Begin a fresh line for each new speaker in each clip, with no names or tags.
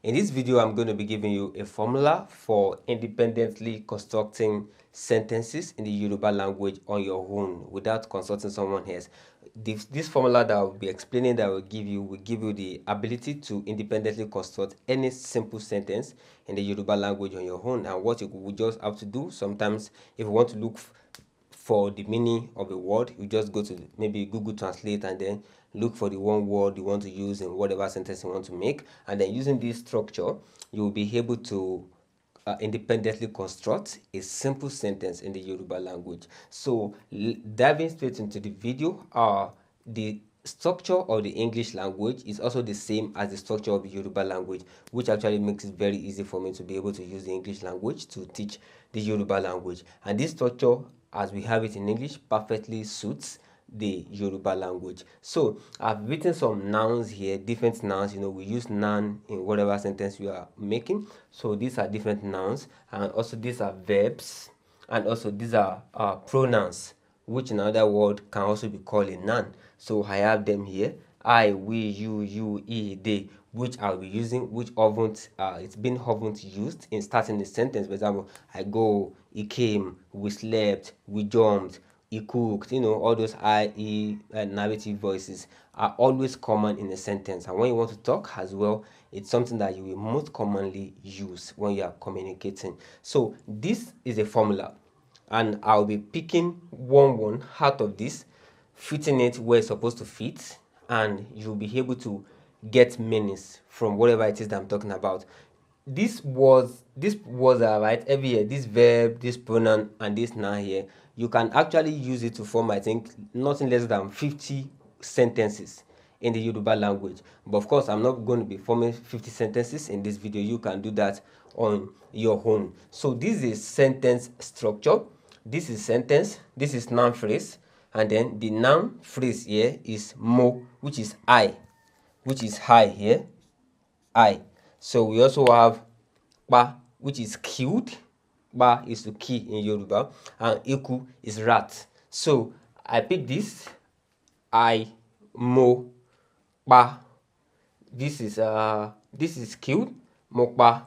In this video, I'm going to be giving you a formula for independently constructing sentences in the Yoruba language on your own without consulting someone else. This formula that I will be explaining, that will give you the ability to independently construct any simple sentence in the Yoruba language on your own. And what you would just have to do, sometimes if you want to look for the meaning of a word, you just go to maybe Google Translate and then look for the one word you want to use in whatever sentence you want to make, and then using this structure you will be able to independently construct a simple sentence in the Yoruba language. So diving straight into the video, the structure of the English language is also the same as the structure of the Yoruba language, which actually makes it very easy for me to be able to use the English language to teach the Yoruba language. And this structure, as we have it in English, perfectly suits the Yoruba language. So I've written some nouns here, different nouns. We use noun in whatever sentence we are making. So these are different nouns, and also these are verbs, and also these are pronouns, which in another word can also be called a noun. So I have them here: I, we, you, he, they, which I'll be using, which it's been often used in starting the sentence. For example, I go, he came, we slept, we jumped, he cooked. All those narrative voices are always common in a sentence, and when you want to talk as well, it's something that you will most commonly use when you are communicating. So this is a formula, and I'll be picking one out of this, fitting it where it's supposed to fit, and you'll be able to get meanings from whatever it is that I'm talking about. This was right every year. This verb, this pronoun, and this noun here, you can actually use it to form, I think, nothing less than 50 sentences in the Yoruba language. But of course, I'm not going to be forming 50 sentences in this video. You can do that on your own. So this is sentence structure. This is sentence. This is noun phrase. And then the noun phrase here is mo, which is I, which is high here, I. So we also have ba, which is killed. Ba is to kill in Yoruba, and eku is rat. So I pick this: I, mo, ba. This is killed. Mo pa,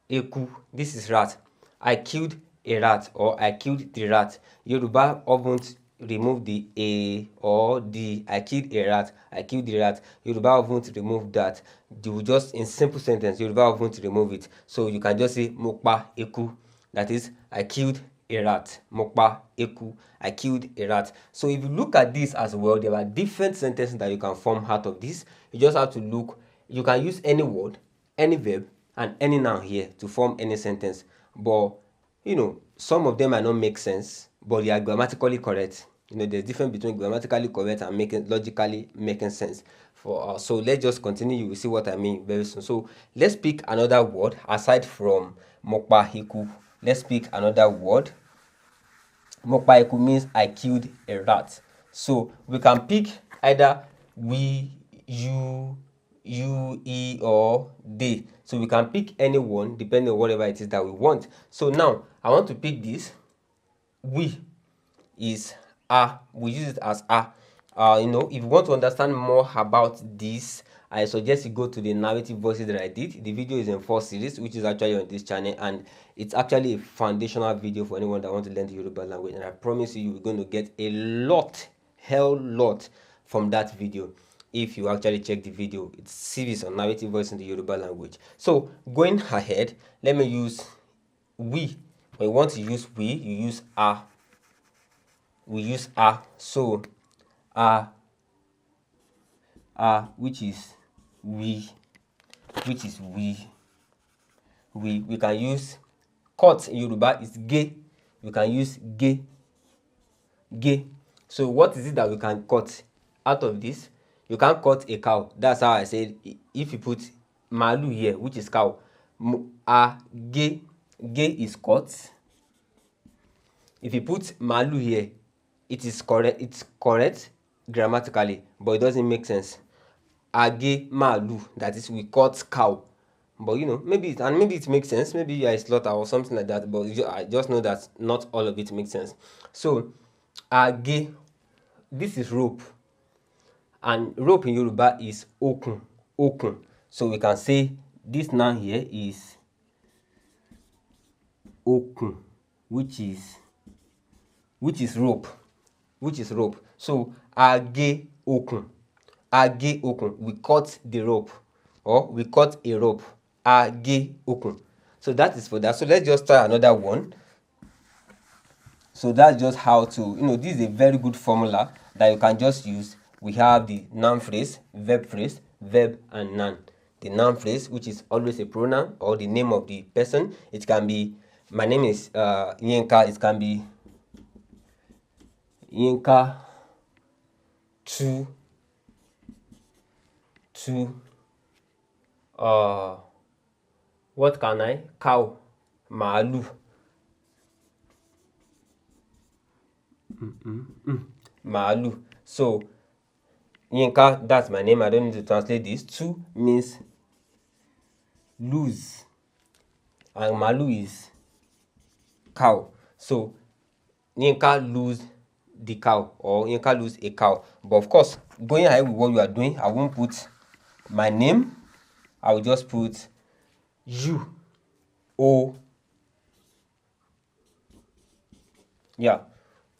eku. This is rat. I killed a rat, or I killed the rat. Yoruba often remove the a or the. I killed a rat, I killed the rat. Yoruba often remove that. You just, in simple sentence, Yoruba often remove it. So you can just say mo pa eku. That is, I killed a rat. Mo pa eku, I killed a rat. So if you look at this as well, there are different sentences that you can form out of this. You just have to look. You can use any word, any verb, and any noun here to form any sentence. But some of them might not make sense, but they are grammatically correct. There's difference between grammatically correct and logically making sense. So let's just continue. You will see what I mean very soon. So let's pick another word aside from mokpa hiku. Let's pick another word. Mokpa hiku means I killed a rat. So we can pick either we, you, he, or they. So we can pick any one depending on whatever it is that we want. So now I want to pick this. We is a. We use it as a. If you want to understand more about this, I suggest you go to the narrative voices that I did. The video is in 4 series, which is actually on this channel, and it's actually a foundational video for anyone that wants to learn the Yoruba language. And I promise you're going to get a hell lot from that video if you actually check the video. It's series on narrative voice in the Yoruba language. So going ahead, let me use we. When you want to use we, you use a. We use a. So which is we, we can use cut in Yoruba is ge. We can use ge. So what is it that we can cut out of this? You can't cut a cow. That's how I said, if you put malu here, which is cow, ge is cut. If you put malu here, it is correct. It's correct grammatically, but it doesn't make sense. Age malu, that is, we cut cow. But maybe it makes sense. Maybe you are a slaughter or something like that. But I just know that not all of it makes sense. So age, this is rope, and rope in Yoruba is okun. So we can say this noun here is okun, which is rope. So age okun, we cut the rope, or we cut a rope. Age okun. So that is for that. So let's just try another one. So that's just how to, this is a very good formula that you can just use. We have the noun phrase, verb, and noun. The noun phrase, which is always a pronoun or the name of the person. It can be, my name is Yinka. It can be Yinka to what can I? Cow, maalu. Maalu. So Yinka, that's my name. I don't need to translate this. To means lose, and maalu is cow. So Yinka lose the cow, or Yinka lose a cow. But of course, going ahead with what you are doing, I won't put my name. I will just put you. O. Yeah.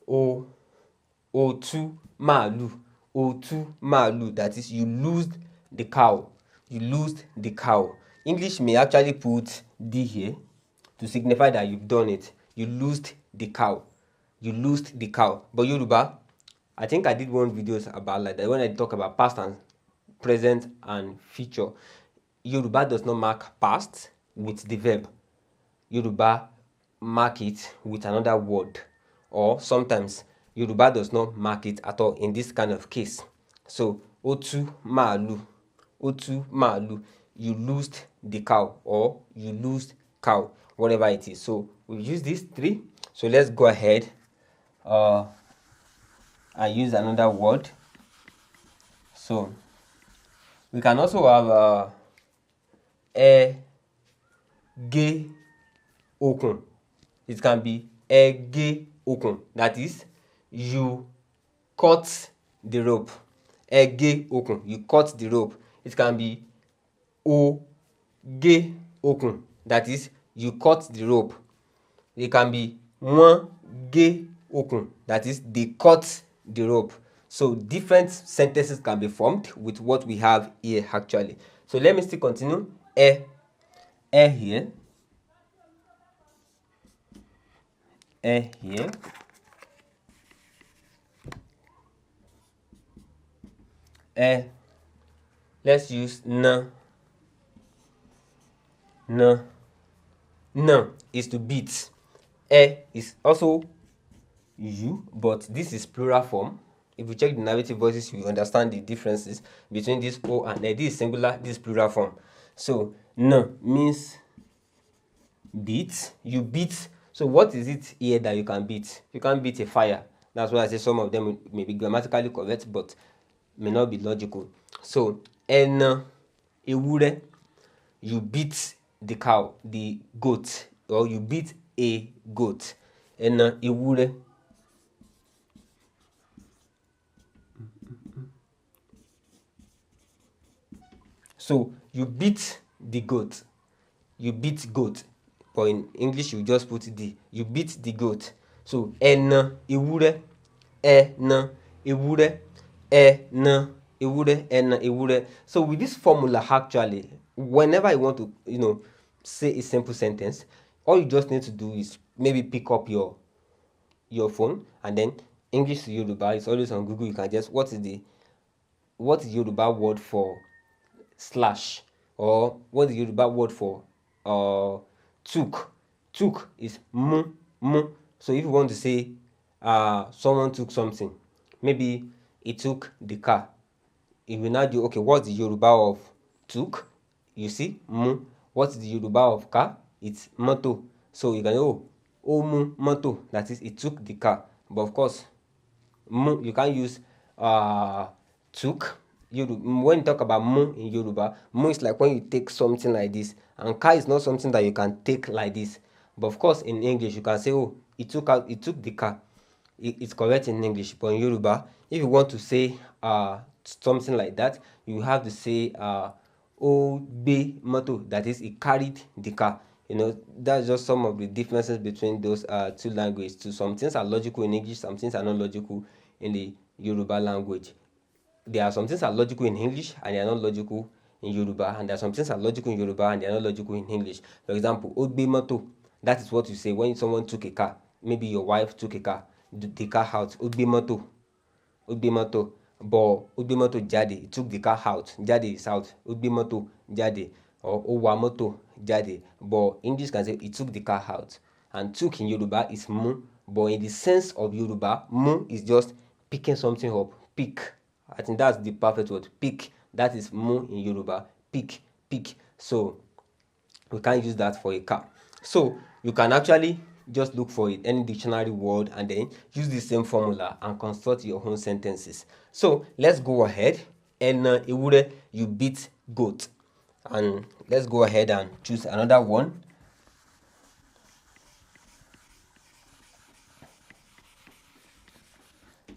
Otu maalu. Otu maalu. That is, you lose the cow. You lose the cow. English may actually put D here to signify that you've done it. You lost the cow. You lost the cow. But Yoruba, I think I did one videos about like that when I talk about past and present and future. Yoruba does not mark past with the verb. Yoruba mark it with another word, or sometimes Yoruba does not mark it at all in this kind of case. So otu maalu, you lost the cow, or you lose cow, whatever it is. So we use these three. So let's go ahead and use another word. So we can also have ege okun. It can be ege okun. That is, you cut the rope. Ege okun, you cut the rope. It can be oge okun. That is, you cut the rope. It can be won ge okun. That is, they cut the rope. So different sentences can be formed with what we have here actually. So let me still continue. Here. Here. Let's use n. N is to beat. Is also you, but this is plural form. If you check the narrative voices, you understand the differences between this O and this is singular, this is plural form. So n means beat. You beat. So what is it here that you can beat? You can't beat a fire. That's why I say some of them may be grammatically correct, but may not be logical. So en ewure, you beat the cow, the goat, or you beat a goat. En ewure. So you beat the goat. You beat goat. But in English, you just put the. You beat the goat. So en ewure, en ewure, en ewure. So with this formula, actually, whenever you want to, say a simple sentence, all you just need to do is maybe pick up your phone, and then English to Yoruba is always on Google. You can just what is Yoruba word for slash, or what is Yoruba word for took. Took is mu. So if you want to say someone took something, maybe he took the car, if you now do, okay, what's the Yoruba of took? You see, mu. What's the Yoruba of car? It's moto. So you can mu moto. That is, it took the car. But of course, mu, you can't use took. When you talk about mu in Yoruba, mu is like when you take something like this, and car is not something that you can take like this. But of course, in English, you can say, it took the car. It's correct in English, but in Yoruba, if you want to say something like that, you have to say ó gbé mọ́tò, that is, he carried the car. That's just some of the differences between those two languages too. Some things are logical in English, some things are not logical in the Yoruba language. There are some things that are logical in English and they are not logical in Yoruba, and there are some things that are logical in Yoruba and they are not logical in English. For example, ó gbé mọ́tò, that is what you say when someone took a car. Maybe your wife took a car, the car out. Ó gbé mọ́tò, ó gbé mọ́tò. But ó gbé mọ́tò jáde, he took the car out. Jáde is out. Ó gbé mọ́tò jáde, or ó wa mọ́tò jáde. But English can say he took the car out. And took in Yoruba is mú. But in the sense of Yoruba, mú is just picking something up. Pick. I think that's the perfect word. Pick. That is mú in Yoruba. Pick. Pick. So we can't use that for a car. So you can actually just look for it, any dictionary word, and then use the same formula and construct your own sentences. So let's go ahead. Ẹna ewúrẹ́, you beat goat. And let's go ahead and choose another one.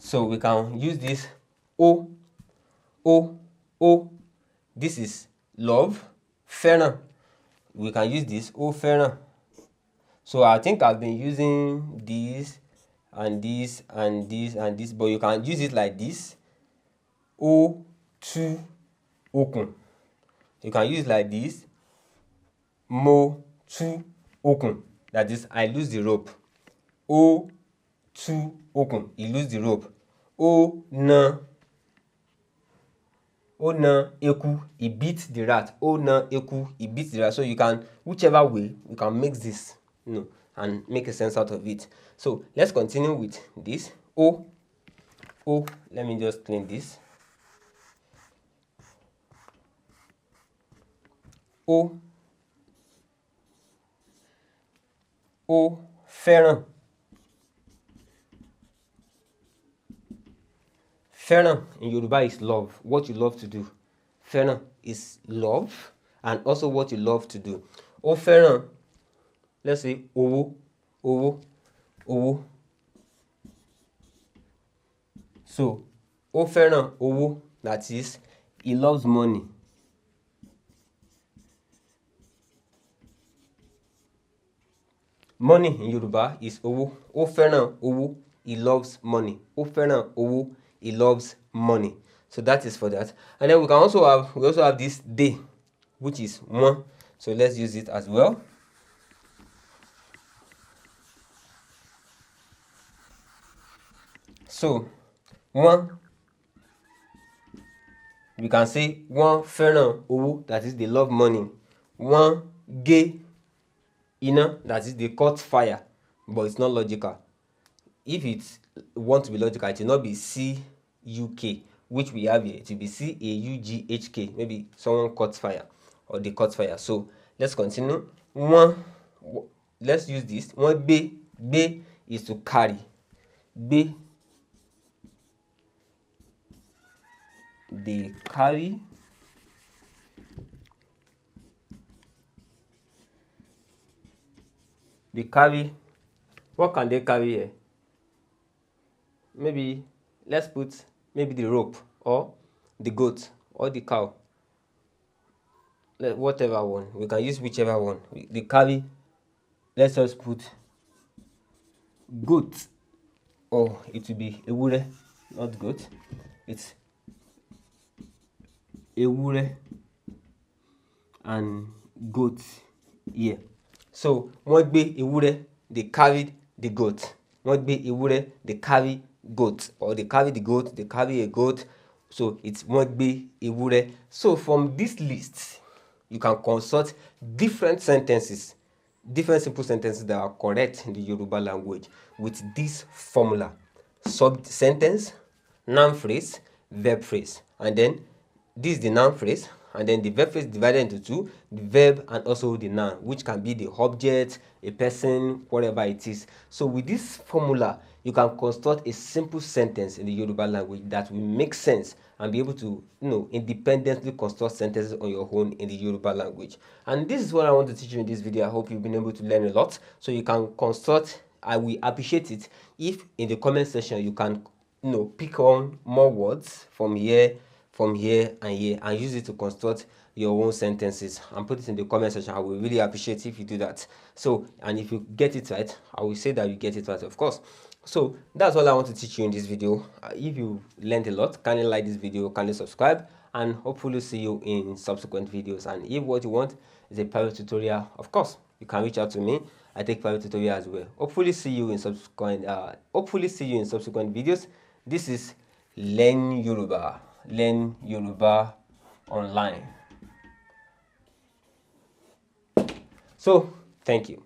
So we can use this ó. This is love. Fẹ́ràn. We can use this ó fẹ́ràn. So I think I've been using this and this and this and this, but you can use it like this. Ó tú okùn. You can use it like this. Mo tú okùn. That is, I lose the rope. Ó tú okùn. You lose the rope. Ó na eku. He beat the rat. Ó na eku. He beat the rat. So you can, whichever way, you can mix this, and make a sense out of it. So let's continue with this. Ó. Let me just clean this. Ó fẹ́ràn. Fẹ́ràn in Yoruba is love, what you love to do. Fẹ́ràn is love and also what you love to do. Ó fẹ́ràn, let's say owó. So ó fẹ́ràn owó, that is, he loves money. Money in Yoruba is owó. Ó fẹ́ràn owó, he loves money. Ó fẹ́ràn owó, he loves money. So that is for that. And then we also have this dé, which is wọ́n. So let's use it as well. So wọ́n, we can say wọ́n fẹ́ràn owó, that is, they love money. Wọ́n gé iná, that is, they caught fire, but it's not logical. If it wants to be logical, it will not be C-U-K, which we have here. It will be C-A-U-G-H-K. Maybe someone caught fire or they caught fire. So let's continue. Wọ́n, let's use this. Wọ́n gbé. Gbé is to carry. Gbé, they carry. They carry. What can they carry here? Maybe let's put maybe the rope or the goat or the cow. Whatever one. We can use whichever one. They carry. Let's just put goat, or it will be ewúrẹ́, not goat. It's ewúrẹ́ and goat here. So wọ́n gbé ewúrẹ́, they carried the goat. Wọ́n gbé ewúrẹ́, they carry goat, or they carry the goat, they carry a goat. So it's wọ́n gbé ewúrẹ́. So from this list, you can consult different sentences, different simple sentences that are correct in the Yoruba language with this formula: sentence, noun phrase, verb phrase. And then this is the noun phrase, and then the verb phrase divided into two, the verb and also the noun, which can be the object, a person, whatever it is. So with this formula, you can construct a simple sentence in the Yoruba language that will make sense and be able to, independently construct sentences on your own in the Yoruba language. And this is what I want to teach you in this video. I hope you've been able to learn a lot. So you can construct. I will appreciate it if in the comment section you can, pick on more words from here, and here, and use it to construct your own sentences and put it in the comment section. I will really appreciate if you do that. So, and if you get it right, I will say that you get it right, of course. So that's all I want to teach you in this video. If you learned a lot, kindly like this video, kindly subscribe, and hopefully see you in subsequent videos. And if what you want is a private tutorial, of course, you can reach out to me. I take private tutorial as well. Hopefully see you in subsequent videos. This is Learn Yoruba online. So thank you.